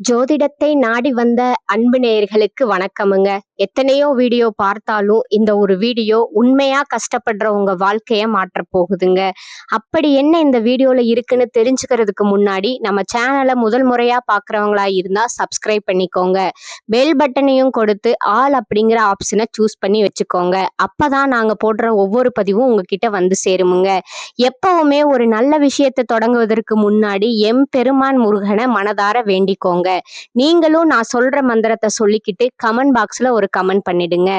ஜோதிடத்தை நாடி வந்த அன்பு நேயர்களுக்கு வணக்கமுங்க. எத்தனையோ வீடியோ பார்த்தாலும் இந்த ஒரு வீடியோ உண்மையா கஷ்டப்படுற உங்க வாழ்க்கைய மாற்ற போகுதுங்க. அப்படி என்ன இந்த வீடியோல இருக்குன்னு தெரிஞ்சுக்கிறதுக்கு முன்னாடி நம்ம சேனலை முதல் முறையா பாக்குறவங்களா இருந்தா சப்ஸ்கிரைப் பண்ணிக்கோங்க. பெல் பட்டனையும் கொடுத்து ஆல் அப்படிங்கிற ஆப்ஷனை சூஸ் பண்ணி வச்சுக்கோங்க. அப்பதான் நாங்க போடுற ஒவ்வொரு பதிவும் உங்ககிட்ட வந்து சேருமுங்க. எப்பவுமே ஒரு நல்ல விஷயத்தை தொடங்குவதற்கு முன்னாடி எம்பெருமான் முருகனை மனதார வேண்டிக்கோங்க. நீங்களும் நான் சொல்ற மந்திரத்தை சொல்லிக்கிட்டு கமெண்ட் பாக்ஸ்ல ஒரு கமெண்ட் பண்ணிடுங்க.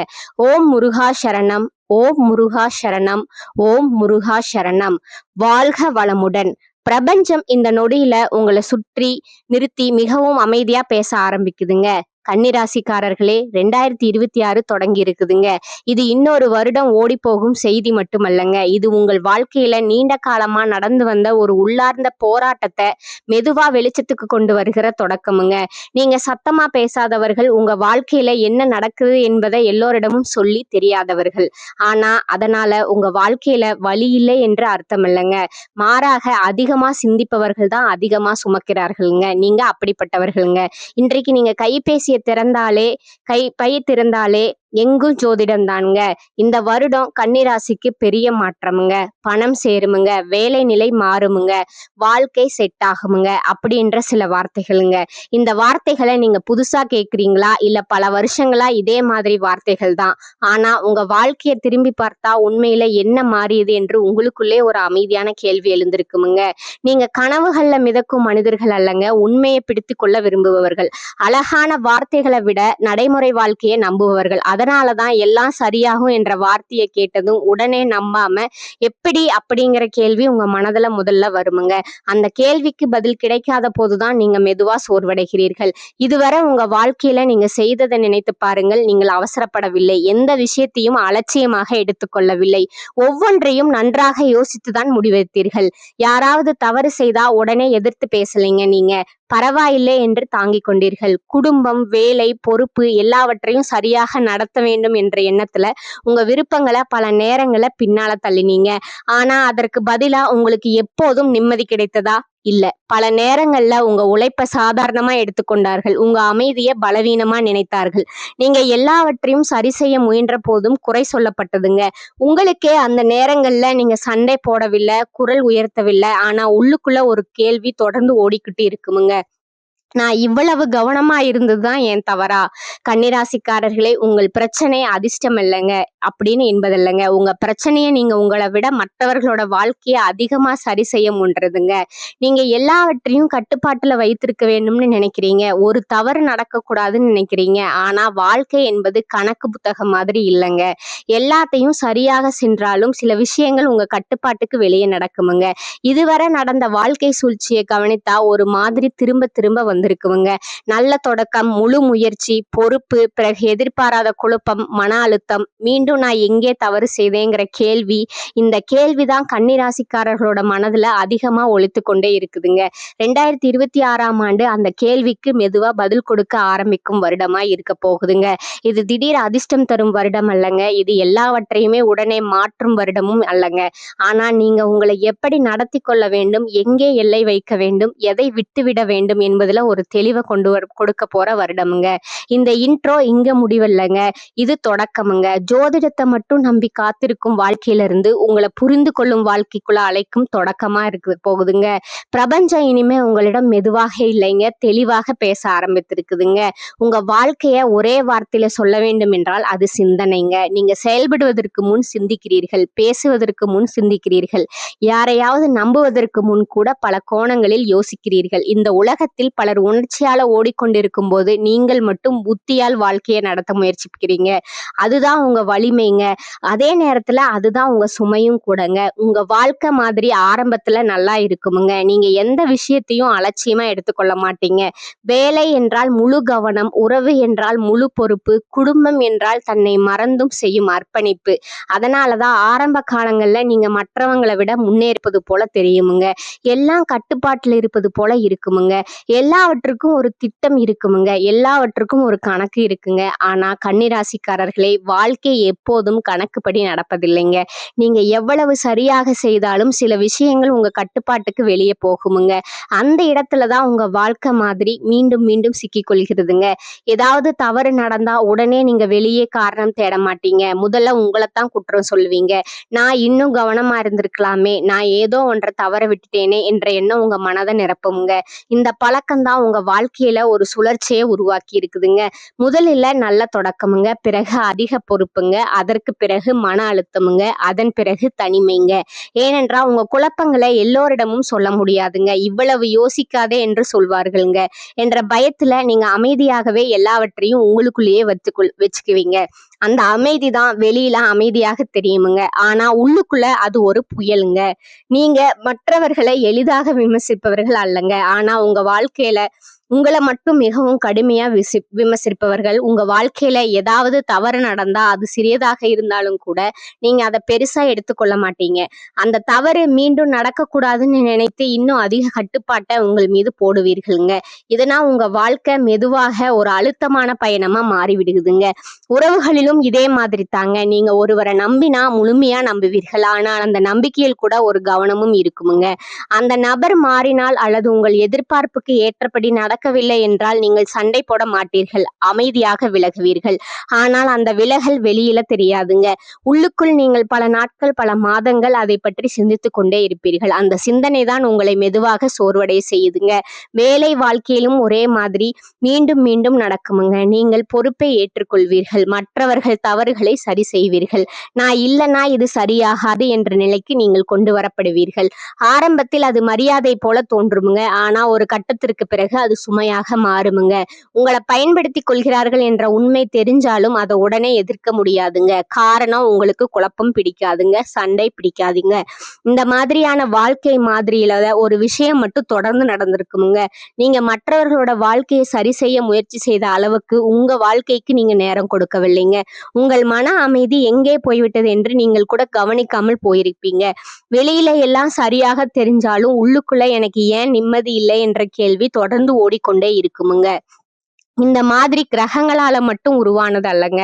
ஓம் முருகா சரணம், ஓம் முருகா சரணம், ஓம் முருகா சரணம். வாழ்க வளமுடன். பிரபஞ்சம் இந்த நொடியில உங்களை சுற்றி நிறுத்தி மிகவும் அமைதியா பேச ஆரம்பிக்குதுங்க. கன்னிராசிக்காரர்களே, 2026 தொடங்கி இருக்குதுங்க. இது இன்னொரு வருடம் ஓடி போகும் செய்தி மட்டுமல்லங்க. இது உங்கள் வாழ்க்கையில நீண்ட காலமா நடந்து வந்த ஒரு உள்ளார்ந்த போராட்டத்தை மெதுவா வெளிச்சத்துக்கு கொண்டு வருகிற தொடக்கமுங்க. நீங்க சத்தமா பேசாதவர்கள், உங்க வாழ்க்கையில என்ன நடக்குது என்பதை எல்லோரிடமும் சொல்லி தெரியாதவர்கள். ஆனா அதனால உங்க வாழ்க்கையில வழி இல்லை என்று அர்த்தம் இல்லைங்க. மாறாக அதிகமா சிந்திப்பவர்கள் தான் அதிகமா சுமக்கிறார்களுங்க. நீங்க அப்படிப்பட்டவர்களுங்க. இன்றைக்கு நீங்க கைபேசியை திறந்தாலே, பை திறந்தாலே எங்கும் ஜோதிடம் தானுங்க. இந்த வருடம் கன்னிராசிக்கு பெரிய மாற்றமுங்க. பணம் சேருமுங்க, வேலை நிலை மாறுமுங்க, வாழ்க்கை செட் ஆகுமுங்க அப்படின்ற சில வார்த்தைகளுங்க. இந்த வார்த்தைகளை நீங்க புதுசா கேக்குறீங்களா, இல்ல பல வருஷங்களா இதே மாதிரி வார்த்தைகள் தான்? ஆனா உங்க வாழ்க்கையை திரும்பி பார்த்தா உண்மையில என்ன மாறியது என்று உங்களுக்குள்ளே ஒரு அமைதியான கேள்வி எழுந்திருக்குமுங்க. நீங்க கனவுகள்ல மிதக்கும் மனிதர்கள் அல்லங்க, உண்மையை பிடித்து கொள்ள விரும்புபவர்கள். அழகான வார்த்தைகளை விட நடைமுறை வாழ்க்கையை நம்புபவர்கள். அதனாலதான் எல்லாம் சரியாகும் என்ற வார்த்தையை கேட்டதும் உடனே நம்பாம எப்படி அப்படிங்கிற கேள்வி உங்க மனதுல முதல்ல வருமுங்க. அந்த கேள்விக்கு பதில் கிடைக்காத போதுதான் நீங்க மெதுவா சோர்வடைகிறீர்கள். இதுவரை உங்க வாழ்க்கையில நீங்க செய்ததை நினைத்து பாருங்கள். நீங்கள் அவசரப்படவில்லை, எந்த விஷயத்தையும் அலட்சியமாக எடுத்துக்கொள்ளவில்லை, ஒவ்வொன்றையும் நன்றாக யோசித்துதான் முடிவெடுத்தீர்கள். யாராவது தவறு செய்தா உடனே எதிர்த்து பேசலைங்க. நீங்க பரவாயில்லை என்று தாங்கிக் கொண்டீர்கள். குடும்பம், வேலை, பொறுப்பு எல்லாவற்றையும் சரியாக நடத்த வேண்டும் என்ற எண்ணத்துல உங்க விருப்பங்களை பல நேரங்களை பின்னால தள்ளினீங்க. ஆனா அதற்கு பதிலா உங்களுக்கு எப்போதும் நிம்மதி கிடைத்ததா? இல்ல. பல நேரங்கள்ல உங்க உழைப்ப சாதாரணமா எடுத்துக்கொண்டார்கள். உங்க அமைதியை பலவீனமா நினைத்தார்கள். நீங்க எல்லாவற்றையும் சரி செய்ய முயன்ற போதும் குறை சொல்லப்பட்டதுங்க. உங்களுக்கே அந்த நேரங்கள்ல நீங்க சண்டை போடவில்லை, குரல் உயர்த்தவில்லை. ஆனா உள்ளுக்குள்ள ஒரு கேள்வி தொடர்ந்து ஓடிக்கிட்டு இருக்குமுங்க. நான் இவ்வளவு கவனமா இருந்ததுதான் என் தவறா? கன்னிராசிக்காரர்களே, உங்கள் பிரச்சனை அதிர்ஷ்டம் இல்லைங்க அப்படின்னு என்பதில்லைங்க. உங்க பிரச்சனையை நீங்க உங்களை விட மற்றவர்களோட வாழ்க்கையை அதிகமா சரி செய்ய முன்றதுங்க. நீங்க எல்லாவற்றையும் கட்டுப்பாட்டுல வைத்திருக்க வேண்டும்னு நினைக்கிறீங்க. ஒரு தவறு நடக்கக்கூடாதுன்னு நினைக்கிறீங்க. ஆனா வாழ்க்கை என்பது கணக்கு புத்தகம் மாதிரி இல்லைங்க. எல்லாத்தையும் சரியாக சென்றாலும் சில விஷயங்கள் உங்க கட்டுப்பாட்டுக்கு வெளியே நடக்குமுங்க. இதுவரை நடந்த வாழ்க்கை சூழ்ச்சியை கவனித்தா ஒரு மாதிரி திரும்ப திரும்ப வந்திருக்குங்க. நல்ல தொடக்கம், முழு முயற்சி, பொறுப்பு, பிறகு எதிர்பாராத குழப்பம், மன அழுத்தம், மீண்டும் நான் எங்கே தவறு செய்தேங்கிற கேள்வி. இந்த கேள்விதான் கன்னிராசிக்காரர்களோட மனதுல அதிகமா ஒலித்து கொண்டே இருக்குதுங்க. 2026 அந்த கேள்விக்கு மெதுவா பதில் கொடுக்க ஆரம்பிக்கும் வருடமா இருக்க போகுதுங்க. இது திடீர் அதிர்ஷ்டம் தரும் வருடம் அல்லங்க. இது எல்லாவற்றையுமே உடனே மாற்றும் வருடமும் அல்லங்க. ஆனா நீங்க உங்களை எப்படி நடத்தி கொள்ள வேண்டும், எங்கே எல்லை வைக்க வேண்டும், எதை விட்டுவிட வேண்டும் என்பதுல ஒரு தெளிவை கொடுக்க போற வருடமுங்க. இந்த இன்ட்ரோ இங்க முடிவில்லைங்க, இது தொடக்கமுங்க. ஜோதிடத்தை மட்டும் நம்பி காத்திருக்கும் வாழ்க்கையில இருந்து உங்களை புரிந்து கொள்ளும் வாழ்க்கைக்குள்ள அழைக்கும் தொடக்கமா இருக்கு போகுதுங்க. பிரபஞ்சம் இனிமே உங்களிடம் மெதுவாக இல்லைங்க, தெளிவாக பேச ஆரம்பித்திருக்குதுங்க. உங்க வாழ்க்கைய ஒரே வார்த்தையில சொல்ல வேண்டும் என்றால் அது சிந்தனைங்க. நீங்க செயல்படுவதற்கு முன் சிந்திக்கிறீர்கள், பேசுவதற்கு முன் சிந்திக்கிறீர்கள், யாரையாவது நம்புவதற்கு முன் கூட பல கோணங்களில் யோசிக்கிறீர்கள். இந்த உலகத்தில் பலர் உணர்ச்சியால ஓடிக்கொண்டிருக்கும் போது நீங்கள் மட்டும் புத்தியால் வாழ்க்கையை நடத்த முயற்சிக்கிறீங்க. அதுதான் உங்க வலிமைங்க. அதே நேரத்துல அதுதான் உங்க சுமையும் கூடங்க. உங்க வாழ்க்கை மாதிரி ஆரம்பத்துல நல்லா இருக்குமுங்க. நீங்க எந்த விஷயத்தையும் அலட்சியமா எடுத்துக்கொள்ள மாட்டீங்க. வேலை என்றால் முழு கவனம், உறவு என்றால் முழு பொறுப்பு, குடும்பம் என்றால் தன்னை மறந்தும் செய்யும் அர்ப்பணிப்பு. அதனாலதான் ஆரம்ப காலங்கள்ல நீங்க மற்றவங்களை விட முன்னேற்பது போல தெரியுமுங்க. எல்லாம் கட்டுப்பாட்டுல இருப்பது போல இருக்குமுங்க. எல்லாவற்றையும் எல்லாவற்றுக்கும் ஒரு திட்டம் இருக்குமுங்க. எல்லாவற்றுக்கும் ஒரு கணக்கு இருக்குங்க. ஆனா கன்னிராசிக்காரர்களே, வாழ்க்கை எப்போதும் கணக்குப்படி நடப்பதில்லைங்க. நீங்க எவ்வளவு சரியாக செய்தாலும் சில விஷயங்கள் உங்க கட்டுப்பாட்டுக்கு வெளியே போகுமுங்க. அந்த இடத்துல தான் உங்க வாழ்க்கை மாதிரி மீண்டும் மீண்டும் சிக்கிக் கொள்கிறதுங்க. ஏதாவது தவறு நடந்தா உடனே நீங்க வெளியே காரணம் தேட மாட்டீங்க. முதல்ல உங்களைத்தான் குற்றம் சொல்லுவீங்க. நான் இன்னும் கவனமா இருந்திருக்கலாமே, நான் ஏதோ ஒன்றை தவற விட்டுட்டேனே என்ற எண்ணம் உங்க மனதை நிரப்புங்க. இந்த பழக்கம் தான் உங்க வாழ்க்கையில ஒரு சுழற்சியை உருவாக்கி இருக்குதுங்க. முதலில் நல்ல தொடக்கமுங்க, பிறகு அதிக பொறுப்புங்க, அதற்கு பிறகு மன அழுத்தமுங்க, அதன் பிறகு தனிமைங்க. ஏனென்றால் உங்க குழப்பங்களை எல்லோரிடமும் சொல்ல முடியாதுங்க. இவ்வளவு யோசிக்காதே என்று சொல்வார்கள்ங்க என்ற பயத்துல நீங்க அமைதியாகவே எல்லாவற்றையும் உங்களுக்குள்ளேயே வச்சுக்குவீங்க. அந்த அமைதி தான் வெளியில அமைதியாக தெரியுமுங்க. ஆனா உள்ளுக்குள்ள அது ஒரு புயலுங்க. நீங்க மற்றவர்களை எளிதாக விமர்சிப்பவர்கள் அல்லங்க. ஆனா உங்க வாழ்க்கையில உங்களை மட்டும் மிகவும் கடுமையா விமர்சிப்பவர்கள். உங்க வாழ்க்கையில ஏதாவது தவறு நடந்தா அது சிறியதாக இருந்தாலும் கூட நீங்க அதை பெருசா எடுத்துக்கொள்ள மாட்டீங்க. அந்த தவறு மீண்டும் நடக்கக்கூடாதுன்னு நினைத்து இன்னும் அதிக கட்டுப்பாட்டை உங்கள் மீது போடுவீர்களுங்க. இதனால் உங்க வாழ்க்கை மெதுவாக ஒரு அழுத்தமான பயணமா மாறிவிடுதுங்க. உறவுகளிலும் இதே மாதிரி தாங்க. நீங்க ஒருவரை நம்பினா முழுமையா நம்புவீர்கள். ஆனால் அந்த நம்பிக்கையில் கூட ஒரு கவனமும் இருக்குமுங்க. அந்த நபர் மாறினால் அல்லது உங்கள் எதிர்பார்ப்புக்கு ஏற்றபடி நடக்கவில்லை என்றால் நீங்கள் சண்டை போட மாட்டீர்கள், அமைதியாக விலகுவீர்கள். ஆனால் அந்த விலகல் வெளியில தெரியாதுங்க. உள்ளுக்குள் நீங்கள் பல நாட்கள் பல மாதங்கள் அதை பற்றி சிந்தித்துக் கொண்டே இருப்பீர்கள். அந்த சிந்தனை தான் உங்களை மெதுவாக சோர்வடைய செய்யுதுங்க. வேலை வாழ்க்கையிலும் ஒரே மாதிரி மீண்டும் மீண்டும் நடக்குமுங்க. நீங்கள் பொறுப்பை ஏற்றுக்கொள்வீர்கள், மற்றவர்கள் தவறுகளை சரி செய்வீர்கள். நான் இல்லைன்னா இது சரியாகாது என்ற நிலைக்கு நீங்கள் கொண்டு வரப்படுவீர்கள். ஆரம்பத்தில் அது மரியாதை போல தோன்றுமுங்க. ஆனா ஒரு கட்டத்திற்கு பிறகு அது சுமையாக மாறுமுங்க. உங்களை பயன்படுத்தி கொள்கிறார்கள் என்ற உண்மை தெரிஞ்சாலும் அதை உடனே எதிர்க்க முடியாதுங்க. காரணம் உங்களுக்கு குழப்பம் பிடிக்காதுங்க, சண்டை பிடிக்காதுங்க. இந்த மாதிரியான வாழ்க்கை மாதிரியில ஒரு விஷயம் மட்டும் தொடர்ந்து நடந்திருக்குமுங்க. நீங்க மற்றவர்களோட வாழ்க்கையை சரி செய்ய முயற்சி செய்த அளவுக்கு உங்க வாழ்க்கைக்கு நீங்க நேரம் கொடுக்கவில்லைங்க. உங்கள் மன அமைதி எங்கே போய்விட்டது என்று நீங்கள் கூட கவனிக்காமல் போயிருப்பீங்க. வெளியில எல்லாம் சரியாக தெரிஞ்சாலும் உள்ளுக்குள்ள எனக்கு ஏன் நிம்மதி இல்லை என்ற கேள்வி தொடர்ந்து ஓடிக்கொண்டே இருக்குமுங்க. இந்த மாதிரி கிரகங்களால மட்டும் உருவானது அல்லங்க.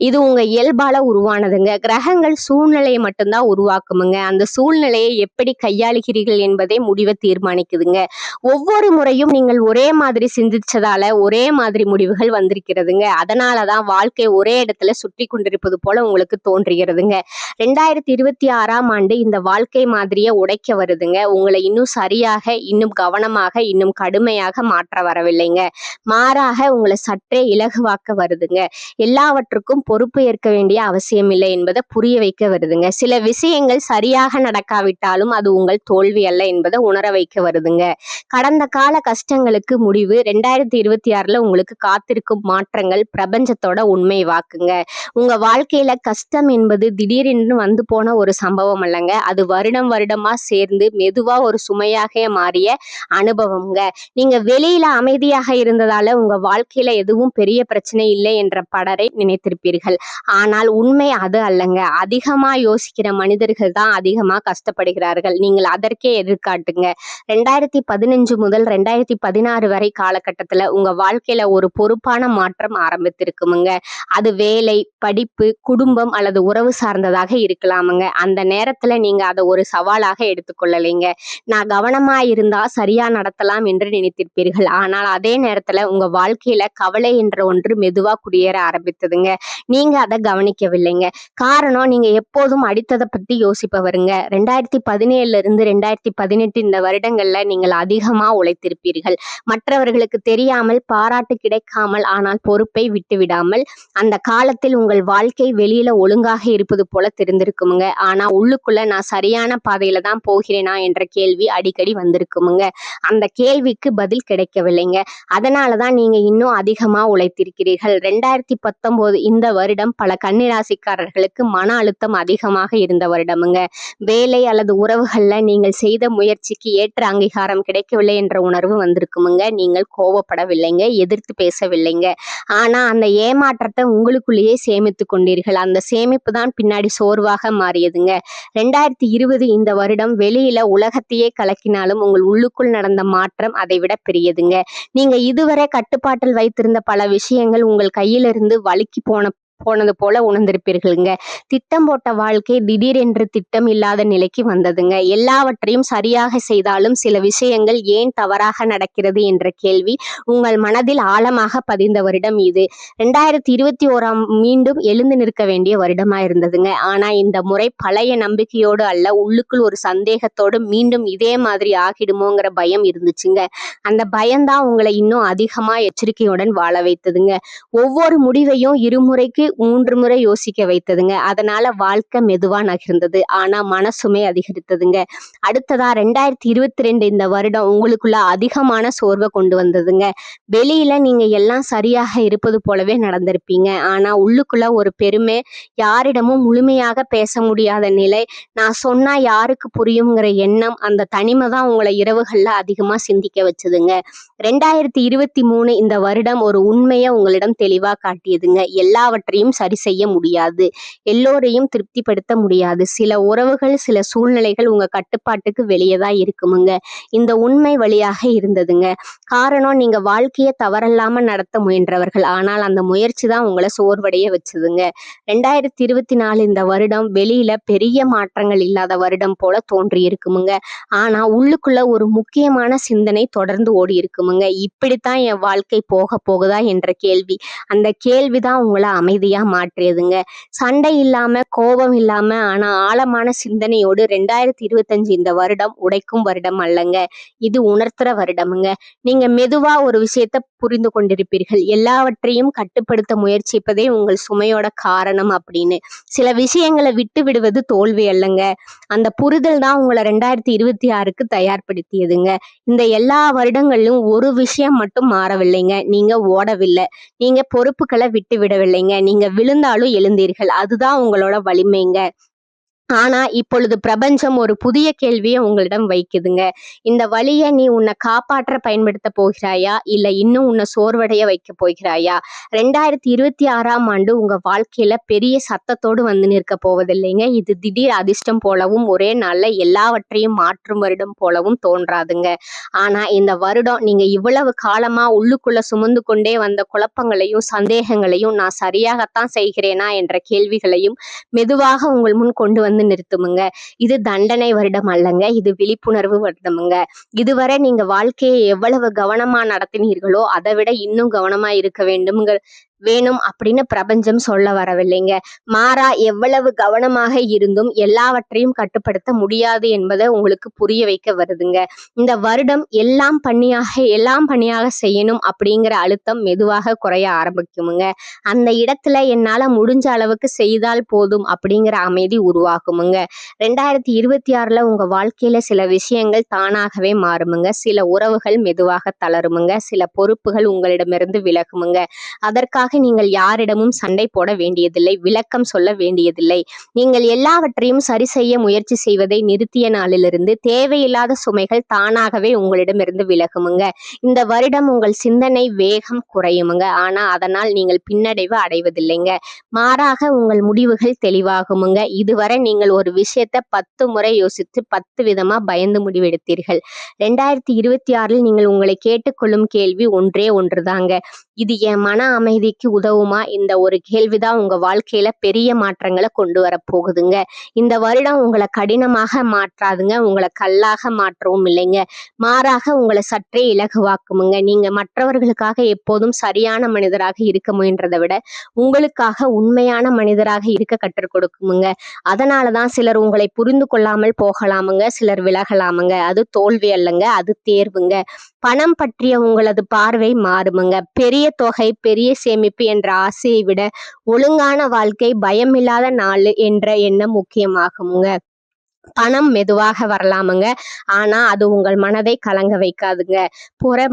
இது உங்க இயல்பால உருவானதுங்க. கிரகங்கள் சூழ்நிலையை மட்டும்தான் உருவாக்குமுங்க. அந்த சூழ்நிலையை எப்படி கையாளுகிறீர்கள் என்பதே முடிவை தீர்மானிக்குதுங்க. ஒவ்வொரு முறையும் நீங்கள் ஒரே மாதிரி சிந்திச்சதால ஒரே மாதிரி முடிவுகள் வந்திருக்கிறதுங்க. அதனாலதான் வாழ்க்கை ஒரே இடத்துல சுற்றி கொண்டிருப்பது போல உங்களுக்கு தோன்றுகிறதுங்க. 2026ஆம் ஆண்டு இந்த வாழ்க்கை மாதிரியே உடைக்க வருதுங்க. உங்களை இன்னும் சரியாக, இன்னும் கவனமாக, இன்னும் கடுமையாக மாற்ற வரவில்லைங்க. மாறாக உங்களை சற்றே இலகுவாக்க வருதுங்க. எல்லாவற்றுக்கும் பொறுப்பு ஏற்க வேண்டிய அவசியம் இல்லை என்பதை புரிய வைக்க வருதுங்க. சில விஷயங்கள் சரியாக நடக்காவிட்டாலும் அது உங்கள் தோல்வி அல்ல என்பதை உணர வைக்க வருதுங்க. கடந்த கால கஷ்டங்களுக்கு முடிவு 2026ல உங்களுக்கு காத்திருக்கும் மாற்றங்கள் பிரபஞ்சத்தோட உண்மை வாக்குங்க. உங்க வாழ்க்கையில கஷ்டம் என்பது திடீரென்று வந்து போன ஒரு சம்பவம் அல்லங்க. அது வருடம் வருடமா சேர்ந்து மெதுவா ஒரு சுமையாக மாறிய அனுபவம்ங்க. நீங்க வெளியில அமைதியாக இருந்ததால உங்க வாழ்க்கையில எதுவும் பெரிய பிரச்சனை இல்லை என்ற படரை நினைத்திருப்பீர்கள். ஆனால் உண்மை அது அல்லங்க. அதிகமா யோசிக்கிற மனிதர்கள் தான் அதிகமா கஷ்டப்படுகிறார்கள். நீங்கள் அதற்கே எதிர்காட்டுங்க. 2015 முதல் 2016 வரை காலகட்டத்துல உங்க வாழ்க்கையில ஒரு பொறுப்பான மாற்றம் ஆரம்பித்திருக்குமுங்க. அது வேலை, படிப்பு, குடும்பம் அல்லது உறவு சார்ந்ததாக இருக்கலாமுங்க. அந்த நேரத்துல நீங்க அதை ஒரு சவாலாக எடுத்துக்கொள்ளலைங்க. நான் கவனமா இருந்தா சரியா நடத்தலாம் என்று நினைத்திருப்பீர்கள். ஆனால் அதே நேரத்துல உங்க வாழ்க்கையில கவலை என்ற ஒன்று மெதுவா குடியேற ஆரம்பித்ததுங்க. நீங்க அதை கவனிக்கவில்லைங்க. காரணம், நீங்க எப்போதும் அடித்ததை பத்தி யோசிப்பவருங்க. 2017 இருந்து 2018 இந்த வருடங்கள்ல நீங்கள் அதிகமா உழைத்திருப்பீர்கள். மற்றவர்களுக்கு தெரியாமல், பாராட்டு கிடைக்காமல், ஆனால் பொறுப்பை விட்டு விடாமல். அந்த காலத்தில் உங்கள் வாழ்க்கை வெளியில ஒழுங்காக இருப்பது போல தெரிந்திருக்குமுங்க. ஆனா உள்ளுக்குள்ள நான் சரியான பாதையில தான் போகிறேனா என்ற கேள்வி அடிக்கடி வந்திருக்குமுங்க. அந்த கேள்விக்கு பதில் கிடைக்கவில்லைங்க. அதனாலதான் நீங்க இன்னும் இன்னும் அதிகமா உழைத்திருக்கிறீர்கள். 2019 இந்த வருடம் பல கன்னிராசிக்காரர்களுக்கு மன அழுத்தம் அதிகமாக இருந்த வருடமுங்க. வேலை அல்லது உறவுகள்ல நீங்கள் செய்த முயற்சிக்கு ஏற்ற அங்கீகாரம் கிடைக்கவில்லை என்ற உணர்வு வந்திருக்குமுங்க. நீங்கள் கோபப்படவில்லைங்க, எதிர்த்து பேசவில்லைங்க. ஆனா அந்த ஏமாற்றத்தை உங்களுக்குள்ளேயே சேமித்து கொண்டீர்கள். அந்த சேமிப்பு தான் பின்னாடி சோர்வாக மாறியதுங்க. 2020 இந்த வருடம் வெளியில உலகத்தையே கலக்கினாலும் உங்கள் உள்ளுக்குள் நடந்த மாற்றம் அதை விட பெரியதுங்க. நீங்க இதுவரை கட்டுப்பாட்டில் வைத்திருந்த பல விஷயங்கள் உங்கள் கையிலிருந்து வழுக்கி போனது போல உணர்ந்திருப்பீர்களுங்க. திட்டம் போட்ட வாழ்க்கை திடீரென்று திட்டம் இல்லாத நிலைக்கு வந்ததுங்க. எல்லாவற்றையும் சரியாக செய்தாலும் சில விஷயங்கள் ஏன் தவறாக நடக்கிறது என்ற கேள்வி உங்கள் மனதில் ஆழமாக பதிந்த வருடம் இது. 2021 மீண்டும் எழுந்து நிற்க வேண்டிய வருடமா இருந்ததுங்க. ஆனா இந்த முறை பழைய நம்பிக்கையோடு அல்ல, உள்ளுக்குள் ஒரு சந்தேகத்தோடு மீண்டும் இதே மாதிரி ஆகிடுமோங்கிற பயம் இருந்துச்சுங்க. அந்த பயம்தான் உங்களை இன்னும் அதிகமா எச்சரிக்கையுடன் வாழ வைத்ததுங்க. ஒவ்வொரு முடிவையும் இருமுறைக்கு 3 முறை யோசிக்க வைத்ததுங்க. அதனால வாழ்க்கை மெதுவா நகர்ந்தது, ஆனா மனசுமை அதிகரித்ததுங்க. அடுத்ததா 2022 இந்த வருடம் உங்களுக்குள்ள அதிகமான சோர்வை கொண்டு வந்ததுங்க. வெளியில நீங்க எல்லாம் சரியாக இருப்பது போலவே நடந்திருப்பீங்க. ஆனா உள்ளுக்குள்ள ஒரு பெருமை, யாரிடமும் முழுமையாக பேச முடியாத நிலை, நான் சொன்னா யாருக்கு புரியுங்கிற எண்ணம், அந்த தனிமை தான் உங்களை இரவுகள்ல அதிகமா சிந்திக்க வச்சதுங்க. 2023 இந்த வருடம் ஒரு உண்மையை உங்களிடம் தெளிவா காட்டியதுங்க. எல்லாவற்றையும் சரி செய்ய முடியாது, எல்லோரையும் திருப்திப்படுத்த முடியாது. சில உறவுகள், சில சூழ்நிலைகள் உங்க கட்டுப்பாட்டுக்கு வெளியே தான் இருக்குமுங்க. இந்த உண்மை வழியாக இருந்ததுங்க. காரணம், நீங்க வாழ்க்கையை தவறில்லாம நடத்த முயன்றவர்கள். ஆனால் அந்த முயற்சி தான் உங்களை சோர்வடைய வச்சதுங்க. 2024 இந்த வருடம் வெளியில பெரிய மாற்றங்கள் இல்லாத வருடம் போல தோன்றி இருக்குமுங்க. ஆனா உள்ளுக்குள்ள ஒரு முக்கியமான சிந்தனை தொடர்ந்து ஓடி இருக்குமுங்க. இப்படித்தான் என் வாழ்க்கை போக போகுதா என்ற கேள்வி. அந்த கேள்விதான் உங்களை அமைதியா மாற்றியதுங்க. சண்டை இல்லாம, கோபம் இல்லாம, ஆனா ஆழமான சிந்தனையோடு 2025 இந்த வருடம் உடைக்கும் வருடம் அல்லங்க, இது உணர்த்துற வருடமுங்க. நீங்க மெதுவா ஒரு விஷயத்த புரிந்து கொண்டிருப்பீர்கள். எல்லாவற்றையும் கட்டுப்படுத்த முயற்சிப்பதே உங்கள் சுமையோட காரணம் அப்படின்னு. சில விஷயங்களை விட்டு விடுவது தோல்வி அல்லங்க, அந்த புரிதல் தான் உங்களை 2026க்கு தயார்படுத்தியதுங்க. இந்த எல்லா வருடங்களிலும் ஒரு விஷயம் மட்டும் மாறவில்லைங்க, நீங்க ஓடவில்லை, நீங்க பொறுப்புகளை விட்டு விடவில்லைங்க, நீங்க விழுந்தாலும் எழுந்தீர்கள். அதுதான் உங்களோட வலிமைங்க. ஆனா இப்பொழுது பிரபஞ்சம் ஒரு புதிய கேள்வியை உங்களிடம் வைக்குதுங்க. இந்த வழியை நீ உன்னை காப்பாற்ற பயன்படுத்த போகிறாயா, இல்ல இன்னும் உன்னை சோர்வடைய வைக்க போகிறாயா? 2026ஆம் ஆண்டு உங்க வாழ்க்கையில பெரிய சத்தத்தோடு வந்து நிற்க போவதில்லைங்க. இது திடீர் அதிர்ஷ்டம் போலவும் ஒரே நாள்ல எல்லாவற்றையும் மாற்றும் வருடம் போலவும் தோன்றாதுங்க. ஆனா இந்த வருடம் நீங்க இவ்வளவு காலமா உள்ளுக்குள்ள சுமந்து கொண்டே வந்த குழப்பங்களையும் சந்தேகங்களையும், நான் சரியாகத்தான் செய்கிறேனா என்ற கேள்விகளையும் மெதுவாக உங்கள் முன் கொண்டு வந்து நிறுத்துமுங்க. இது தண்டனை வருடம் அல்லங்க, இது விழிப்புணர்வு வருடமுங்க. இதுவரை நீங்க வாழ்க்கையை எவ்வளவு கவனமா நடத்தினீர்களோ அதை விட இன்னும் கவனமா இருக்க வேணும் அப்படின்னு பிரபஞ்சம் சொல்ல வரவில்லைங்க. மாறா, எவ்வளவு கவனமாக இருந்தும் எல்லாவற்றையும் கட்டுப்படுத்த முடியாது என்பதை உங்களுக்கு புரிய வைக்க வருதுங்க. இந்த வருடம் எல்லாம் பணியாக செய்யணும் அப்படிங்கிற அழுத்தம் மெதுவாக குறைய ஆரம்பிக்குமுங்க. அந்த இடத்துல என்னால முடிஞ்ச அளவுக்கு செய்தால் போதும் அப்படிங்கிற அமைதி உருவாகுமுங்க. 2026ல உங்க வாழ்க்கையில சில விஷயங்கள் தானாகவே மாறுமுங்க. சில உறவுகள் மெதுவாக தளருமுங்க. சில பொறுப்புகள் உங்களிடமிருந்து விலகுமுங்க. அதற்காக நீங்கள் யாரிடமும் சண்டை போட வேண்டியதில்லை, விளக்கம் சொல்ல வேண்டியதில்லை. நீங்கள் எல்லாவற்றையும் சரி செய்ய முயற்சி செய்வதை நிறுத்திய நாளிலிருந்து தேவையில்லாத சுமைகள் தானாகவே உங்களிடமிருந்து விலகுமுங்க. இந்த வருடம் உங்கள் சிந்தனை வேகம் குறையுமுங்க. ஆனா அதனால் நீங்கள் பின்னடைவு அடைவதில்லைங்க. மாறாக உங்கள் முடிவுகள் தெளிவாகுமுங்க. இதுவரை நீங்கள் ஒரு விஷயத்த 10 முறை யோசித்து 10 விதமா பயந்து முடிவெடுத்தீர்கள். 2026ல் நீங்கள் உங்களை கேட்டுக்கொள்ளும் கேள்வி ஒன்றே ஒன்றுதாங்க, இது என் மன அமைதிக்கு உதவுமா? இந்த ஒரு கேள்விதான் உங்க வாழ்க்கையில பெரிய மாற்றங்களை கொண்டு வர போகுதுங்க. இந்த வருடம் உங்களை கடினமாக மாற்றாதுங்க, உங்களை கல்லாக மாற்றவும் இல்லைங்க. மாறாக உங்களை சற்றே இலகுவாக்குமுங்க. நீங்க மற்றவர்களுக்காக எப்போதும் சரியான மனிதராக இருக்க முயன்றதை விட உங்களுக்காக உண்மையான மனிதராக இருக்க கற்றுக் கொடுக்குமுங்க. அதனாலதான் சிலர் உங்களை புரிந்து கொள்ளாமல் போகலாமுங்க, சிலர் விலகலாமுங்க. அது தோல்வி அல்லங்க, அது தேர்வுங்க. பணம் பற்றிய உங்களது பார்வை மாறுமுங்க. பெரிய தொகை, பெரிய சேமிப்பு என்ற ஆசையை விட ஒழுங்கான வாழ்க்கை, பயமில்லாத நாள் என்ற எண்ணம் முக்கியமாகுமுங்க. பணம் மெதுவாக வரலாமுங்க. ஆனா அது உங்கள் மனதை கலங்க வைக்காதுங்க.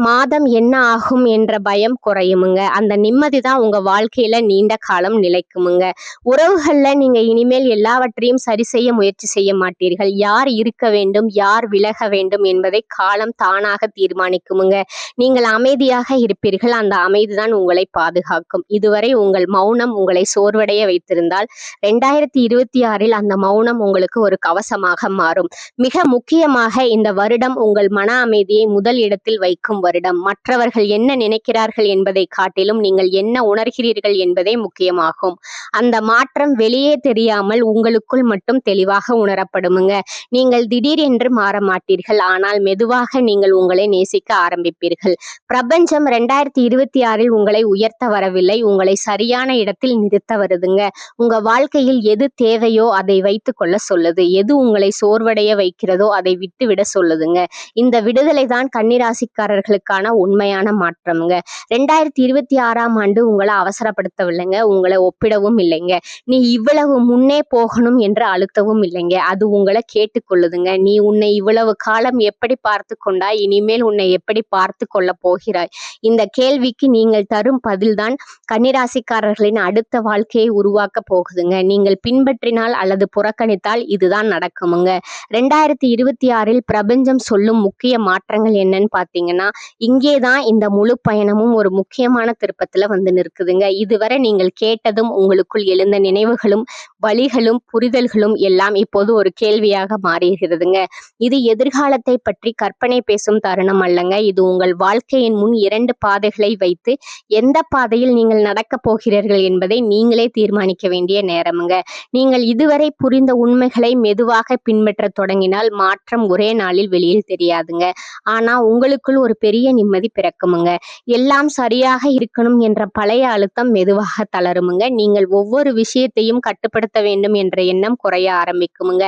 மாதம் என்ன ஆகும் என்ற பயம் குறையுமுங்க. அந்த நிம்மதி தான் உங்க வாழ்க்கையில நீண்ட காலம் நிலைக்குமுங்க. உறவுகள்ல நீங்க இனிமேல் எல்லாவற்றையும் சரி செய்ய முயற்சி செய்ய மாட்டீர்கள். யார் இருக்க வேண்டும், யார் விலக வேண்டும் என்பதை காலம் தானாக தீர்மானிக்குமுங்க. நீங்கள் அமைதியாக இருப்பீர்கள். அந்த அமைதிதான் உங்களை பாதுகாக்கும். இதுவரை உங்கள் மௌனம் உங்களை சோர்வடைய வைத்திருந்தால் 2026 அந்த மௌனம் உங்களுக்கு ஒரு கவசமாக மாறும். மிக முக்கியமாக இந்த வருடம் உங்கள் மன அமைதியை முதல் இடத்தில் வைக்கும் வருடம். மற்றவர்கள் என்ன நினைக்கிறார்கள் என்பதை காட்டிலும் நீங்கள் என்ன உணர்கிறீர்கள் என்பதே முக்கியமாகும். அந்த மாற்றம் வெளியே தெரியாமல் உங்களுக்குள் மட்டும் தெளிவாக உணரப்படுமுங்க. நீங்கள் திடீரென்று மாற மாட்டீர்கள். ஆனால் மெதுவாக நீங்கள் உங்களை நேசிக்க ஆரம்பிப்பீர்கள். பிரபஞ்சம் 2026 உங்களை உயர்த்த வரவில்லை, உங்களை சரியான இடத்தில் நிறுத்த வருதுங்க. உங்க வாழ்க்கையில் எது தேவையோ அதை வைத்துக் கொள்ள சொல்லுது. எது உங்களை சோர்வடைய வைக்கிறதோ அதை விட்டு விட சொல்லுதுங்க. இந்த விடுதலை தான் கன்னிராசிக்காரர்களுக்கான உண்மையான மாற்றம்ங்க. 2026ஆம் ஆண்டு உங்களை அவசரப்படுத்தவில்லைங்க, உங்களை ஒப்பிடவும் இல்லைங்க. நீ இவ்வளவு முன்னே போகணும் என்று அழுத்தவும் இல்லைங்க. அது உங்களை கேட்டுக்கொள்ளுதுங்க. நீ உன்னை இவ்வளவு காலம் எப்படி பார்த்து கொண்டாய், இனிமேல் உன்னை எப்படி பார்த்து கொள்ள போகிறாய்? இந்த கேள்விக்கு நீங்கள் தரும் பதில்தான் கன்னிராசிக்காரர்களின் அடுத்த வாழ்க்கையை உருவாக்க போகுதுங்க. நீங்கள் பின்பற்றினால் அல்லது புறக்கணித்தால் இதுதான் நடக்குமுங்க. 2026 பிரபஞ்சம் சொல்லும் முக்கிய மாற்றங்கள் என்னன்னு பார்த்தீங்கன்னா, இங்கேதான் இந்த முழு பயணமும் ஒரு முக்கியமான திருப்பத்துல வந்து நிற்குதுங்க. இதுவரை நீங்கள் கேட்டதும் உங்களுக்குள் எழுந்த நினைவுகளும் வழிகளும் புரிதல்களும் எல்லாம் இப்போது ஒரு கேள்வியாக மாறியிருக்கிறதுங்க. இது எதிர்காலத்தை பற்றி கற்பனை பேசும் தருணம் அல்லங்க. இது உங்கள் வாழ்க்கையின் முன் 2 பாதைகளை வைத்து எந்த பாதையில் நீங்கள் நடக்கப் போகிறீர்கள் என்பதை நீங்களே தீர்மானிக்க வேண்டிய நேரமுங்க. நீங்கள் இதுவரை புரிந்த உண்மைகளை மெதுவாக பின்பற்ற தொடங்கினால் மாற்றம் ஒரே நாளில் வெளியில் தெரியாதுங்க. ஆனா உங்களுக்குள் ஒரு பெரிய நிம்மதி பிறக்குமுங்க. எல்லாம் சரியாக இருக்கணும் என்ற பழைய அழுத்தம் மெதுவாக தளருமுங்க. நீங்கள் ஒவ்வொரு விஷயத்தையும் கட்டுப்படுத்த வேண்டும் என்ற எண்ணம் குறைய ஆரம்பிக்குமுங்க.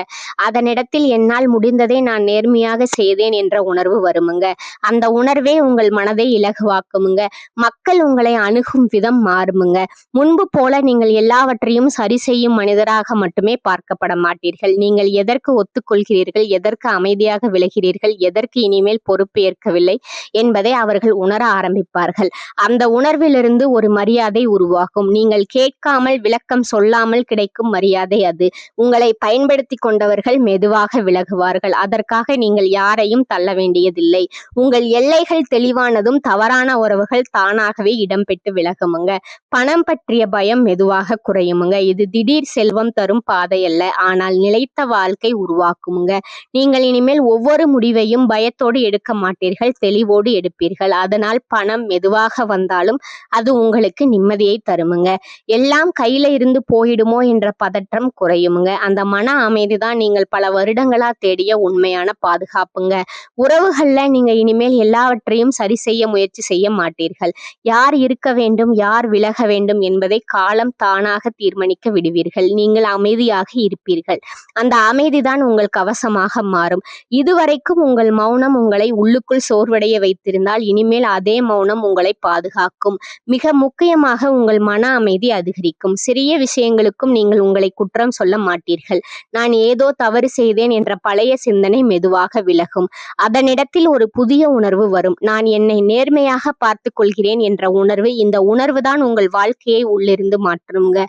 அதனிடத்தில் என்னால் முடிந்ததை நான் நேர்மையாக செய்தேன் என்ற உணர்வு வருமுங்க. அந்த உணர்வே உங்கள் மனதை இலகுவாக்குமுங்க. மக்கள் உங்களை அணுகும் விதம் மாறுமுங்க. முன்பு போல நீங்கள் எல்லாவற்றையும் சரி செய்யும் மனிதராக மட்டுமே பார்க்கப்பட மாட்டீர்கள். நீங்கள் எதற்கு ஒத்துக்கொள்கிறீர்கள், எதற்கு அமைதியாக விலகிறீர்கள், எதற்கு இனிமேல் பொறுப்பு ஏற்கவில்லை என்பதை அவர்கள் உணர ஆரம்பிப்பார்கள். அந்த உணர்விலிருந்து ஒரு மரியாதை உருவாகும். நீங்கள் கேட்காமல் விளக்கம் சொல்லாமல் கிடைக்கும் மரியாதை அது. உங்களை பயன்படுத்தி கொண்டவர்கள் மெதுவாக விலகுவார்கள். அதற்காக நீங்கள் யாரையும் தள்ள வேண்டியதில்லை. உங்கள் எல்லைகள் தெளிவானதும் தவறான உறவுகள் தானாகவே இடம் பெற்று விலகுமுங்க. பணம் பற்றிய பயம் மெதுவாக குறையுமுங்க. இது திடீர் செல்வம் தரும் பாதை அல்ல, ஆனால் நிலைத்த வாழ்க்கை உருவாக்குமுங்க. நீங்கள் இனிமேல் ஒவ்வொரு முடிவையும் பயத்தோடு எடுக்க மாட்டீர்கள், தெளிவோடு எடுப்பீர்கள். அதனால் பணம் மெதுவாக வந்தாலும் அது உங்களுக்கு நிம்மதியை தருமுங்க. எல்லாம் கையில இருந்து போயிடுமோ என்ற பதற்றம் குறையுமுங்க. அந்த மன அமைதி தான் நீங்கள் பல வருடங்களா தேடிய உண்மையான பாதுகாப்புங்க. உறவுகள்ல நீங்க இனிமேல் எல்லாவற்றையும் சரி செய்ய முயற்சி செய்ய மாட்டீர்கள். யார் இருக்க வேண்டும், யார் விலக வேண்டும் என்பதை காலம் தானாக தீர்மானிக்க விடுவீர்கள். நீங்கள் அமைதியாக இருப்பீர்கள். அந்த அமைதிதான் உங்கள் கவசமாக மாறும். இதுவரைக்கும் உங்கள் மௌனம் உங்களை உள்ளுக்குள் சோர்வடைய வைத்திருந்தால் இனிமேல் அதே மௌனம் உங்களை பாதுகாக்கும். மிக முக்கியமாக உங்கள் மன அமைதி அதிகரிக்கும். சிறிய விஷயங்களுக்கும் நீங்கள் உங்களை குற்றம் சொல்ல மாட்டீர்கள். நான் ஏதோ தவறு செய்தேன் என்ற பழைய சிந்தனை மெதுவாக விலகும். அதனிடத்தில் ஒரு புதிய உணர்வு வரும். நான் என்னை நேர்மையாக பார்த்து கொள்கிறேன் என்ற உணர்வு. இந்த உணர்வு தான் உங்கள் வாழ்க்கையை உள்ளிருந்து மாற்றுங்க.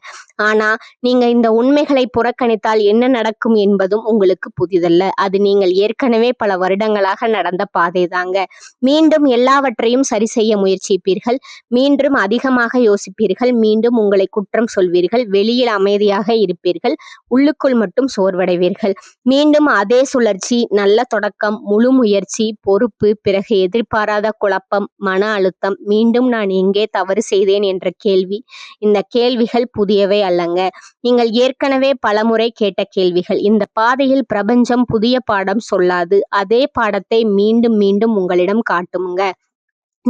ஆனா நீங்க இந்த உண்மைகளை புறக்கணித்தால் என்ன நடக்கும் என்பதும் உங்களுக்கு புதிதல்ல. அது நீங்கள் ஏற்கனவே பல வருடங்களாக நடந்த பாதை தாங்க. மீண்டும் எல்லாவற்றையும் சரி செய்ய முயற்சிப்பீர்கள். மீண்டும் அதிகமாக யோசிப்பீர்கள். மீண்டும் உங்களை குற்றம் சொல்வீர்கள். வெளியில் அமைதியாக இருப்பீர்கள், உள்ளுக்குள் மட்டும் சோர்வடைவீர்கள். மீண்டும் அதே சுழற்சி. நல்ல தொடக்கம், முழு முயற்சி, பொறுப்பு, பிறகு எதிர்பாராத குழப்பம், மன அழுத்தம், மீண்டும் நான் எங்கே தவறு செய்தேன் என்ற கேள்வி. இந்த கேள்விகள் புதியவை அல்லங்க. நீங்கள் ஏற்கனவே பலமுறை கேட்ட கேள்விகள். இந்த பாதையில் பிரபஞ்சம் புதிய பாடம் சொல்லாது. அதே பாடத்தை மீண்டும் மீண்டும் உங்களிடம் காட்டுமுங்க.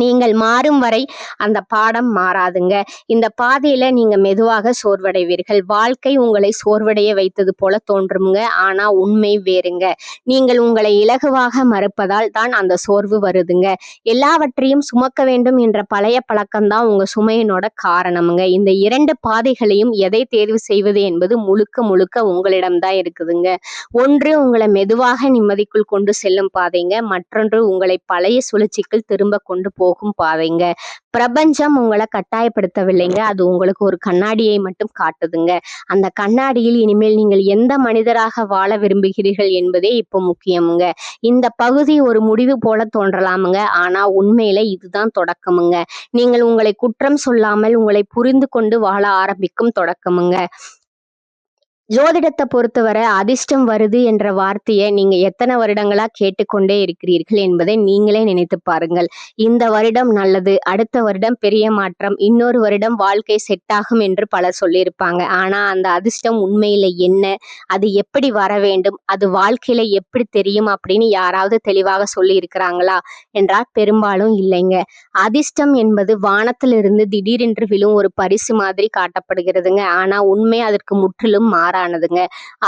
நீங்கள் மாறும் வரை அந்த பாடம் மாறாதுங்க. இந்த பாதையில நீங்க மெதுவாக சோர்வடைவீர்கள். வாழ்க்கை உங்களை சோர்வடைய வைத்தது போல தோன்றுங்க. ஆனா உண்மை வேறுங்க. நீங்கள் உங்களை இலகுவாக மறுப்பதால் தான் அந்த சோர்வு வருதுங்க. எல்லாவற்றையும் சுமக்க வேண்டும் என்ற பழைய பழக்கம்தான் உங்க சுமையினோட காரணமுங்க. இந்த 2 பாதைகளையும் எதை தேர்வு செய்வது என்பது முழுக்க முழுக்க உங்களிடம்தான் இருக்குதுங்க. ஒன்று உங்களை மெதுவாக நிம்மதிக்குள் கொண்டு செல்லும் பாதைங்க. மற்றொன்று உங்களை பழைய சுழற்சிக்குள் திரும்ப கொண்டு போகும் பாதைங்க. பிரபஞ்சம் உங்களை கட்டாயப்படுத்தவில்லைங்க. அது உங்களுக்கு ஒரு கண்ணாடியை மட்டும் காட்டுதுங்க. அந்த கண்ணாடியில் இனிமேல் நீங்கள் எந்த மனிதராக வாழ விரும்புகிறீர்கள் என்பதே இப்போ முக்கியமுங்க. இந்த பகுதி ஒரு முடிவு போல தோன்றலாமுங்க. ஆனா உண்மையில இதுதான் தொடக்கமுங்க. நீங்கள் உங்களை குற்றம் சொல்லாமல் உங்களை புரிந்து கொண்டு வாழ ஆரம்பிக்கும் தொடக்கமுங்க. ஜோதிடத்தை பொறுத்தவரை அதிர்ஷ்டம் வருது என்ற வார்த்தையை நீங்க எத்தனை வருடங்களா கேட்டுக்கொண்டே இருக்கிறீர்கள் என்பதை நீங்களே நினைத்து பாருங்கள். இந்த வருடம் நல்லது, அடுத்த வருடம் பெரிய மாற்றம், இன்னொரு வருடம் வாழ்க்கை செட் ஆகும் என்று பலர் சொல்லியிருப்பாங்க. ஆனா அந்த அதிர்ஷ்டம் உண்மையில என்ன, அது எப்படி வர வேண்டும், அது வாழ்க்கையில எப்படி தெரியும் அப்படின்னு யாராவது தெளிவாக சொல்லி இருக்கிறாங்களா என்றால் பெரும்பாலும் இல்லைங்க. அதிர்ஷ்டம் என்பது வானத்திலிருந்து திடீரென்று விழும் ஒரு பரிசு மாதிரி காட்டப்படுகிறதுங்க. ஆனா உண்மை அதற்கு முற்றிலும் மாறானதுங்க.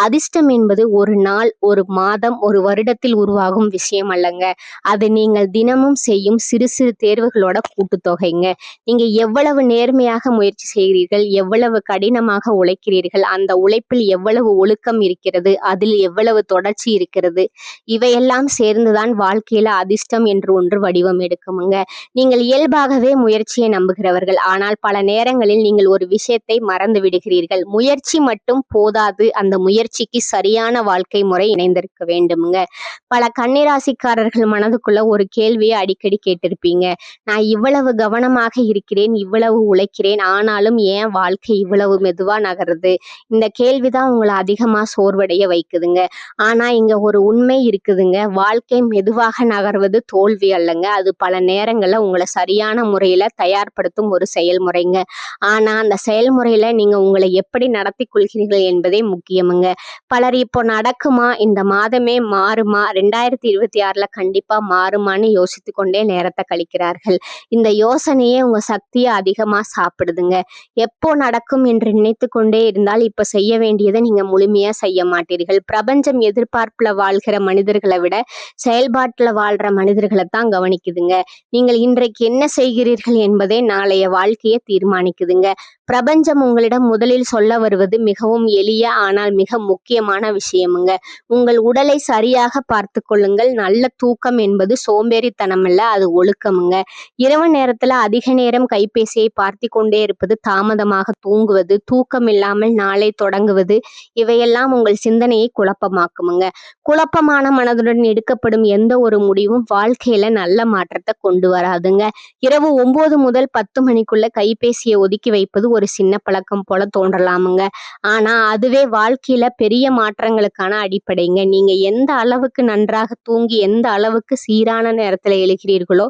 அதிர்ஷ்டம் என்பது ஒரு நாள், ஒரு மாதம், ஒரு வருடத்தில் உருவாகும் விஷயம் அல்லங்க. அது நீங்கள் தினமும் செய்யும் சிறு சிறு தேர்வுகளோட கூட்டுத்தொகைங்க. நீங்க எவ்வளவு நேர்மையாக முயற்சி செய்கிறீர்கள், எவ்வளவு கடினமாக உழைக்கிறீர்கள், அந்த உழைப்பில் எவ்வளவு ஒழுக்கம் இருக்கிறது, அதில் எவ்வளவு தொடர்ச்சி இருக்கிறது, இவையெல்லாம் சேர்ந்துதான் வாழ்க்கையில அதிர்ஷ்டம் என்று ஒன்று வடிவம் எடுக்குமுங்க. நீங்கள் இயல்பாகவே முயற்சியை நம்புகிறவர்கள். ஆனால் பல நேரங்களில் நீங்கள் ஒரு விஷயத்தை மறந்து விடுகிறீர்கள். முயற்சி மட்டும் போதாது, அந்த முயற்சிக்கு சரியான வாழ்க்கை முறை இணைந்திருக்க வேண்டுமுங்க. பல கன்னிராசிக்காரர்கள் மனதுக்குள்ள ஒரு கேள்வியை அடிக்கடி கேட்டிருப்பீங்க. நான் இவ்வளவு கவனமாக இருக்கிறேன், இவ்வளவு உழைக்கிறேன், ஆனாலும் ஏன் வாழ்க்கை இவ்வளவு மெதுவா நகருது? இந்த கேள்விதான் உங்களை அதிகமா சோர்வடைய வைக்குதுங்க. ஆனா இங்க ஒரு உண்மை இருக்குதுங்க. வாழ்க்கை மெதுவாக நகர்வது தோல்வி அல்லங்க. அது பல நேரங்கள்ல உங்களை சரியான முறையில தயார்படுத்தும் ஒரு செயல்முறைங்க. ஆனா அந்த செயல்முறையில நீங்க உங்களை எப்படி நடத்தி கொள்கிறீர்கள் என்பதே முக்கியமுங்க. பலர் இப்போ நடக்குமா, இந்த மாதமே மாறுமா, 2026ல கண்டிப்பா மாறுமான்னு யோசித்து கொண்டே நேரத்தை கழிக்கிறார்கள். இந்த யோசனையே உங்க சக்தியை அதிகமா சாப்பிடுதுங்க. எப்போ நடக்கும் என்று நினைத்து கொண்டே இருந்தால் இப்ப செய்ய வேண்டியதை நீங்க முழுமையா செய்ய மாட்டீர்கள். பிரபஞ்சம் எதிர்பார்ப்புல வாழ்கிற மனிதர்களை விட செயல்பாட்டுல வாழ்ற மனிதர்களை தான் கவனிக்குதுங்க. நீங்கள் இன்றைக்கு என்ன செய்கிறீர்கள் என்பதே நாளைய வாழ்க்கையை தீர்மானிக்குதுங்க. பிரபஞ்சம் உங்களிடம் முதலில் சொல்ல வருவது மிகவும் எளிய ஆனால் மிக முக்கியமான விஷயமுங்க. உங்கள் உடலை சரியாக பார்த்து கொள்ளுங்கள். நல்ல தூக்கம் என்பது சோம்பேறித்தனம் அல்ல, அது ஒழுக்கமுங்க. இரவு நேரத்துல அதிக நேரம் கைபேசியை பார்த்து கொண்டே இருப்பது, தாமதமாக தூங்குவது, தூக்கம் இல்லாமல் நாளை தொடங்குவது, இவையெல்லாம் உங்கள் சிந்தனையை குழப்பமாக்குமுங்க. குழப்பமான மனதுடன் எடுக்கப்படும் எந்த ஒரு முடிவும் வாழ்க்கையில நல்ல மாற்றத்தை கொண்டு வராதுங்க. இரவு 9 முதல் 10 மணிக்குள்ள கைபேசியை ஒதுக்கி வைப்பது ஒரு சின்ன பழக்கம் போல தோன்றலாமுங்க. ஆனா அதுவே வாழ்க்கையில பெரிய மாற்றங்களுக்கான அடிப்படைங்க. நீங்க எந்த அளவுக்கு நன்றாக தூங்கி எந்த அளவுக்கு சீரான நேரத்துல எழுகிறீர்களோ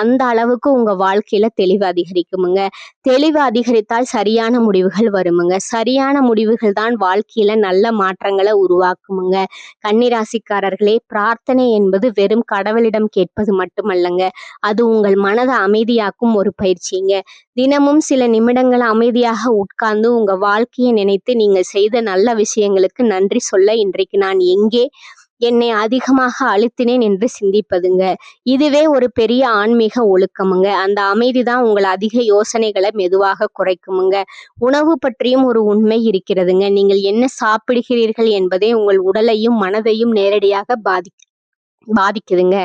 அந்த அளவுக்கு உங்க வாழ்க்கையில தெளிவு அதிகரிக்குமுங்க. தெளிவு அதிகரித்தால் சரியான முடிவுகள் வருமுங்க. சரியான முடிவுகள் தான் வாழ்க்கையில நல்ல மாற்றங்களை உருவாக்குமுங்க. கன்னிராசிக்காரர்களே, பிரார்த்தனை என்பது வெறும் கடவுளிடம் கேட்பது மட்டுமல்லங்க. அது உங்கள் மனதை அமைதியாக்கும் ஒரு பயிற்சிங்க. தினமும் சில நிமிடங்கள் அமைதியாக உட்கார்ந்து உங்க வாழ்க்கையை நினைத்து நீங்கள் செய்த நல்ல விஷயங்களுக்கு நன்றி சொல்ல, இன்றைக்கு நான் எங்கே என்னை அதிகமாக அழுத்தினேன் என்று சிந்திப்பதுங்க. இதுவே ஒரு பெரிய ஆன்மீக ஒழுக்கமுங்க. அந்த அமைதி தான் உங்கள் அதிக யோசனைகளை மெதுவாக குறைக்குமுங்க. உணவு பற்றியும் ஒரு உண்மை இருக்கிறதுங்க. நீங்கள் என்ன சாப்பிடுகிறீர்கள் என்பதே உங்கள் உடலையும் மனதையும் நேரடியாக பாதிக்குதுங்க.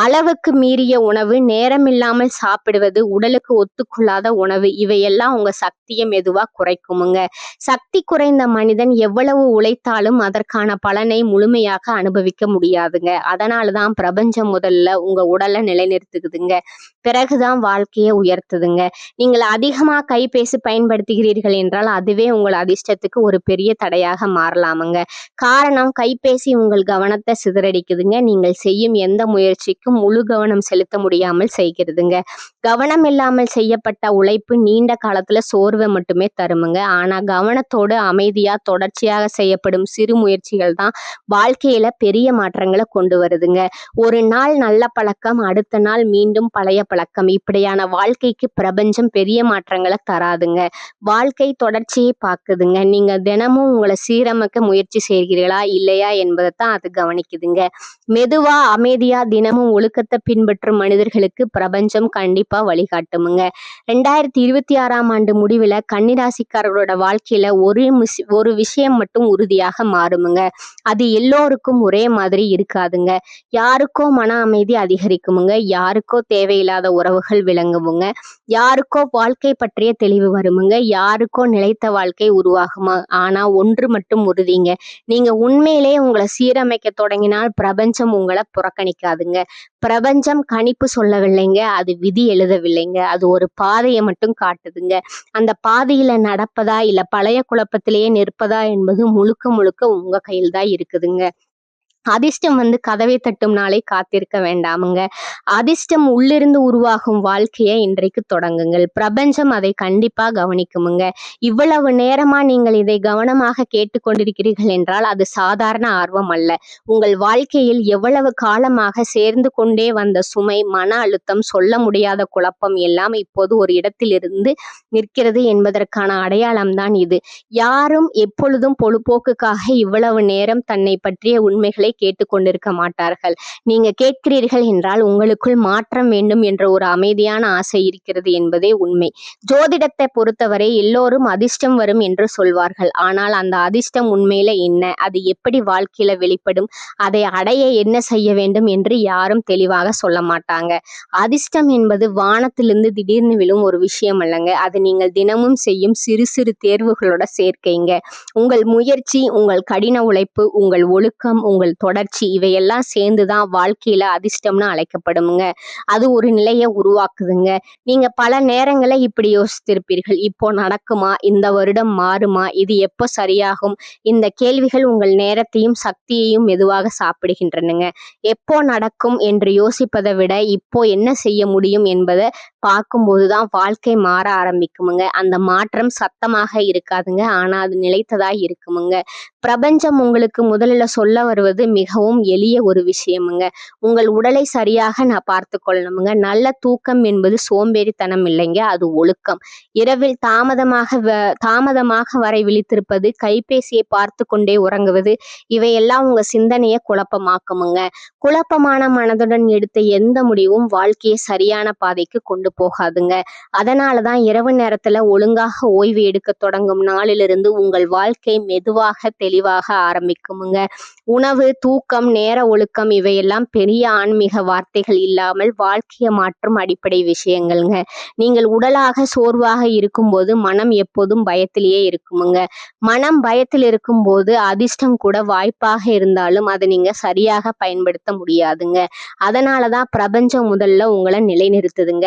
அளவுக்கு மீறிய உணவு, நேரம் இல்லாமல் சாப்பிடுவது, உடலுக்கு ஒத்துக்கொள்ளாத உணவு, இவையெல்லாம் உங்க சக்தியை மெதுவா குறைக்குமுங்க. சக்தி குறைந்த மனிதன் எவ்வளவு உழைத்தாலும் அதற்கான பலனை முழுமையாக அனுபவிக்க முடியாதுங்க. அதனாலதான் பிரபஞ்சம் முதல்ல உங்க உடலை நிலைநிறுத்துக்குதுங்க, பிறகுதான் வாழ்க்கையை உயர்த்துதுங்க. நீங்கள் அதிகமா கைபேசி பயன்படுத்துகிறீர்கள் என்றால் அதுவே உங்கள் அதிர்ஷ்டத்துக்கு ஒரு பெரிய தடையாக மாறலாமுங்க. காரணம், கைபேசி உங்கள் கவனத்தை சிதறடிக்குதுங்க. நீங்கள் செய்யும் எந்த முயற்சிக்கும் முழு கவனம் செலுத்த முடியாமல் செய்கிறதுங்க. கவனம் இல்லாமல் செய்யப்பட்ட உழைப்பு நீண்ட காலத்துல சோர்வை மட்டுமே தருமுங்க. ஆனா கவனத்தோடு அமைதியா தொடர்ச்சியாக செய்யப்படும் சிறு முயற்சிகள் தான் வாழ்க்கையில பெரிய மாற்றங்களை கொண்டு வருதுங்க. ஒரு நாள் நல்ல பழக்கம், அடுத்த நாள் மீண்டும் பழைய பழக்கம். இப்படியான வாழ்க்கைக்கு பிரபஞ்சம் பெரிய மாற்றங்களை தராதுங்க. வாழ்க்கை தொடர்ச்சியை பார்க்குதுங்க. நீங்க தினமும் உங்களை சீரமைக்க முயற்சி செய்கிறீர்களா இல்லையா என்பதை தான் அது கவனிக்குதுங்க. மெதுவா அமைதியா தினமும் ஒழுக்கத்தை பின்பற்றும் மனிதர்களுக்கு பிரபஞ்சம் கண்டிப்பா வழிகாட்டுமுங்க. 2026ஆம் ஆண்டு முடிவுல கன்னிராசிக்காரர்களோட வாழ்க்கையில ஒரு விஷயம் மட்டும் உறுதியாக மாறுமுங்க. அது எல்லோருக்கும் ஒரே மாதிரி இருக்காதுங்க. யாருக்கோ மன அமைதி அதிகரிக்குமுங்க, யாருக்கோ தேவையில்லாத உறவுகள் விளங்குமுங்க, யாருக்கோ வாழ்க்கை பற்றிய தெளிவு வருமுங்க, யாருக்கோ நிலைத்த வாழ்க்கை உருவாகுமா. ஆனா ஒன்று மட்டும் உறுதிங்க, நீங்க உண்மையிலேயே உங்களை சீரமைக்க தொடங்கினால் பிரபஞ்சம் உங்களை புறக்கணிக்காதுங்க. பிரபஞ்சம் கணிப்பு சொல்லவில்லைங்க, அது விதி எழுதவில்லைங்க, அது ஒரு பாதையை மட்டும் காட்டுதுங்க. அந்த பாதையில நடப்பதா இல்ல பழைய குழப்பத்திலேயே நிற்பதா என்பது முழுக்க முழுக்க உங்க கையில் தான் இருக்குதுங்க. அதிர்ஷ்டம் கதவை தட்டும் நாளை காத்திருக்க வேண்டாமுங்க. அதிர்ஷ்டம் உள்ளிருந்து உருவாகும் வாழ்க்கையை இன்றைக்கு தொடங்குங்கள். பிரபஞ்சம் அதை கண்டிப்பா கவனிக்குமுங்க. இவ்வளவு நேரமா நீங்கள் இதை கவனமாக கேட்டுக்கொண்டிருக்கிறீர்கள் என்றால் அது சாதாரண ஆர்வம் அல்ல. உங்கள் வாழ்க்கையில் எவ்வளவு காலமாக சேர்ந்து கொண்டே வந்த சுமை, மன அழுத்தம், சொல்ல முடியாத குழப்பம் எல்லாம் இப்போது ஒரு இடத்திலிருந்து நிற்கிறது என்பதற்கான அடையாளம் தான் இது. யாரும் எப்பொழுதும் பொழுப்போக்குக்காக இவ்வளவு நேரம் தன்னை பற்றிய உண்மைகளை கேட்டுக்கொண்டிருக்க மாட்டார்கள். நீங்க கேட்கிறீர்கள் என்றால் உங்களுக்குள் மாற்றம் வேண்டும் என்ற ஒரு அமைதியான ஆசை இருக்கிறது என்பதே உண்மை. ஜோதிடத்தை பொறுத்தவரை எல்லோரும் அதிர்ஷ்டம் வரும் என்று சொல்வார்கள். ஆனால் அந்த அதிர்ஷ்டம் உண்மையில என்ன, அது எப்படி வாழ்க்கையில வெளிப்படும், அதை அடைய என்ன செய்ய வேண்டும் என்று யாரும் தெளிவாக சொல்ல மாட்டாங்க. அதிர்ஷ்டம் என்பது வானத்திலிருந்து திடீர்னு விழும் ஒரு விஷயம் அல்லங்க. அது நீங்கள் தினமும் செய்யும் சிறு சிறு தேர்வுகளோட சேர்க்கைங்க. உங்கள் முயற்சி, உங்கள் கடின உழைப்பு, உங்கள் ஒழுக்கம், உங்கள் தொடர்ச்சி இவையெல்லாம் சேர்ந்துதான் வாழ்க்கையில அதிர்ஷ்டம்னு அழைக்கப்படுமுங்க. அது ஒரு நிலையை உருவாக்குதுங்க. நீங்க பல நேரங்களை இப்படி யோசித்திருப்பீர்கள், இப்போ நடக்குமா, இந்த வருடம் மாறுமா, இது எப்போ சரியாகும். இந்த கேள்விகள் உங்கள் நேரத்தையும் சக்தியையும் மெதுவாக சாப்பிடுகின்றனுங்க. எப்போ நடக்கும் என்று யோசிப்பதை விட இப்போ என்ன செய்ய முடியும் என்பதை பார்க்கும்போதுதான் வாழ்க்கை மாற ஆரம்பிக்குமுங்க. அந்த மாற்றம் சத்தமாக இருக்காதுங்க, ஆனா அது நிலைத்ததா இருக்குமுங்க. பிரபஞ்சம் உங்களுக்கு முதல்ல சொல்ல வருவது மிகவும் எளிய ஒரு விஷயமுங்க. உங்கள் உடலை சரியாக நான் பார்த்து கொள்ளணுமுங்க. நல்ல தூக்கம் என்பது சோம்பேறித்தனம் இல்லைங்க, அது ஒழுக்கம். இரவில் தாமதமாக வரை விழித்திருப்பது, கைபேசியை பார்த்து கொண்டே உறங்குவது, இவையெல்லாம் உங்க சிந்தனையை குழப்பமாக்குமுங்க. குழப்பமான மனதுடன் எடுத்த எந்த முடிவும் வாழ்க்கையை சரியான பாதைக்கு கொண்டு போகாதுங்க. அதனாலதான் இரவு நேரத்துல ஒழுங்காக ஓய்வு எடுக்க தொடங்கும் நாளிலிருந்து உங்கள் வாழ்க்கை மெதுவாக தெளிவாக ஆரம்பிக்குமுங்க. உணவு, தூக்கம், நேர ஒழுக்கம் இவையெல்லாம் பெரிய ஆன்மீக வார்த்தைகள் இல்லாமல் வாழ்க்கையை மாற்றும் அடிப்படை விஷயங்கள்ங்க. நீங்கள் உடலாக சோர்வாக இருக்கும்போது மனம் எப்போதும் பயத்திலேயே இருக்குமுங்க. மனம் பயத்தில் இருக்கும்போது அதிர்ஷ்டம் கூட வாய்ப்பாக இருந்தாலும் அதை நீங்க சரியாக பயன்படுத்த முடியாதுங்க. அதனாலதான் பிரபஞ்சம் முதல்ல உங்களை நிலைநிறுத்துதுங்க,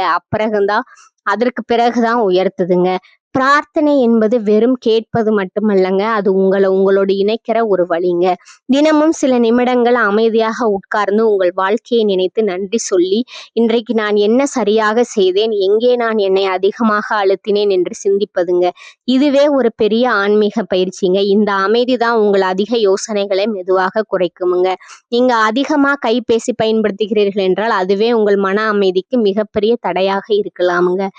அதற்கு பிறகுதான் உயர்த்துதுங்க. பிரார்த்தனை என்பது வெறும் கேட்பது மட்டுமல்லங்க, அது உங்களோடு இணைக்கிற ஒரு வழிங்க. தினமும் சில நிமிடங்கள் அமைதியாக உட்கார்ந்து உங்கள் வாழ்க்கையை நினைத்து நன்றி சொல்லி, இன்றைக்கு நான் என்ன சரியாக செய்தேன், எங்கே நான் என்னை அதிகமாக அழுத்தினேன் என்று சிந்திப்பதுங்க. இதுவே ஒரு பெரிய ஆன்மீக பயிற்சிங்க. இந்த அமைதி தான் உங்கள் அதிக யோசனைகளை மெதுவாக குறைக்குமுங்க. நீங்க அதிகமா கைபேசி பயன்படுத்துகிறீர்கள் என்றால் அதுவே உங்கள் மன அமைதிக்கு மிகப்பெரிய தடையாக இருக்கலாமுங்க.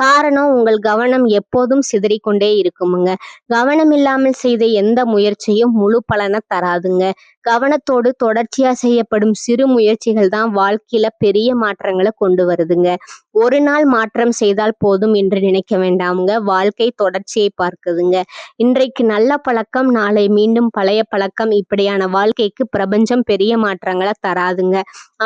காரணம், உங்கள் கவனம் எப்போதும் சிதறிக்கொண்டே இருக்குமுங்க. கவனம் இல்லாமல் செய்த எந்த முயற்சியும் முழு பலனை தராதுங்க. கவனத்தோடு தொடர்ச்சியா செய்யப்படும் சிறு முயற்சிகள் தான் வாழ்க்கையில பெரிய மாற்றங்களை கொண்டு வருதுங்க. ஒரு நாள் மாற்றம் செய்தால் போதும் என்று நினைக்க வேண்டாமுங்க. வாழ்க்கை தொடர்ச்சியை பார்க்குதுங்க. இன்றைக்கு நல்ல பழக்கம், நாளை மீண்டும் பழைய பழக்கம். இப்படியான வாழ்க்கைக்கு பிரபஞ்சம் பெரிய மாற்றங்களை தராதுங்க.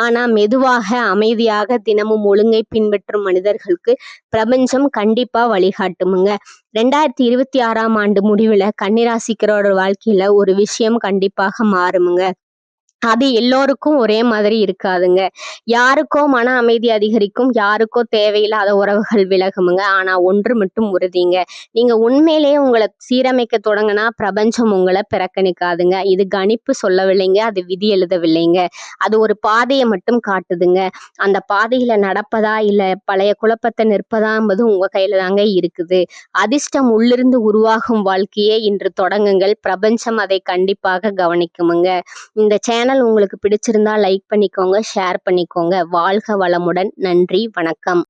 ஆனா மெதுவாக அமைதியாக தினமும் ஒழுங்கை பின்பற்றும் மனிதர்களுக்கு பிரபஞ்சம் கண்டிப்பா வழிகாட்டுமுங்க. 2026ஆம் ஆண்டு முடிவுல கன்னிராசிக்கரோட வாழ்க்கையில ஒரு விஷயம் கண்டிப்பாக மாறுமுங்க. அது எல்லோருக்கும் ஒரே மாதிரி இருக்காதுங்க. யாருக்கோ மன அமைதி அதிகரிக்கும், யாருக்கோ தேவையில்லாத உறவுகள் விலகுமுங்க. ஆனா ஒன்று மட்டும் உறுதிங்க. நீங்க உண்மையிலேயே உங்கள சீரமைக்க தொடங்குனா, பிரபஞ்சம் உங்கள புறக்கணிக்காதுங்க. இது கணிப்பு சொல்லவில்லைங்க. அது விதி எழுதவில்லைங்க. அது ஒரு பாதைய மட்டும் காட்டுதுங்க. அந்த பாதையில நடப்பதா, இல்ல பழைய குழப்பத்த நிற்பதா என்பது உங்க கையில தாங்க இருக்குது. அதிர்ஷ்டம் உள்ளிருந்து உருவாகும் வாழ்க்கையே இன்று தொடங்குங்கள். பிரபஞ்சம் அதை கண்டிப்பாக கவனிக்குமுங்க. இந்த சேனல் உங்களுக்கு பிடிச்சிருந்தா லைக் பண்ணிக்கோங்க, ஷேர் பண்ணிக்கோங்க. வாழ்க வளமுடன். நன்றி, வணக்கம்.